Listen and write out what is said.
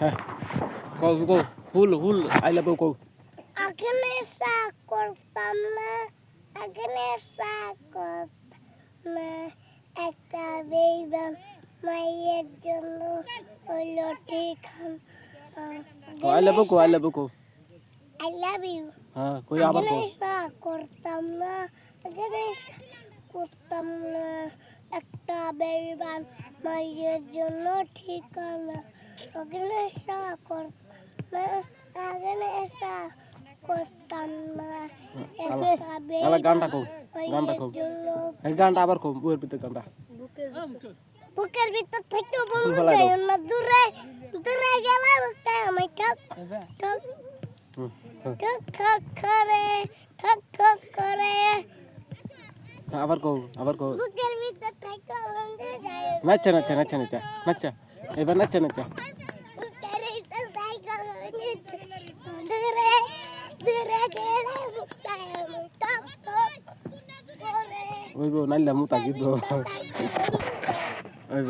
হ্যাঁ কও কও হুল হুল আই লাভ ইউ কও আগে নেশা করতাম না আগে নেশা করতাম না একটা বেইমান মায়ের জন্য হইল ঠিক আই লাভ ইউ কও আই লাভ ইউ কও আই লাভ ইউ হ্যাঁ কই আবার কও নেশা করতাম না আগে নেশা করতাম না একটা বেইমান মায়ের জন্য ঠিকানা আগে নেশা করতাম না আগে নেশা করতাম না একটা গানটা কও গানটা কও এই গানটা আবার কও বুয়ের ভিতর গানটা বুকের ভিতর থেকে বন্ধু যায় না দূরে দূরে গেলে বুকে আমি ঠক ঠক ঠক ঠক করে আবার কও বুকের ভিতর থেকে বন্ধু যায় নাচা নাচা নাচা নাচা নাচা এবার নাচা নাচা বুকের ভিতর থেকে বন্ধু দূরে দূরে গেলে বুকে আমি ঠক ঠক করে ওই গো নাইলা মুতা গিতো বুকের ভিতর থেকে বন্ধু যায় ওই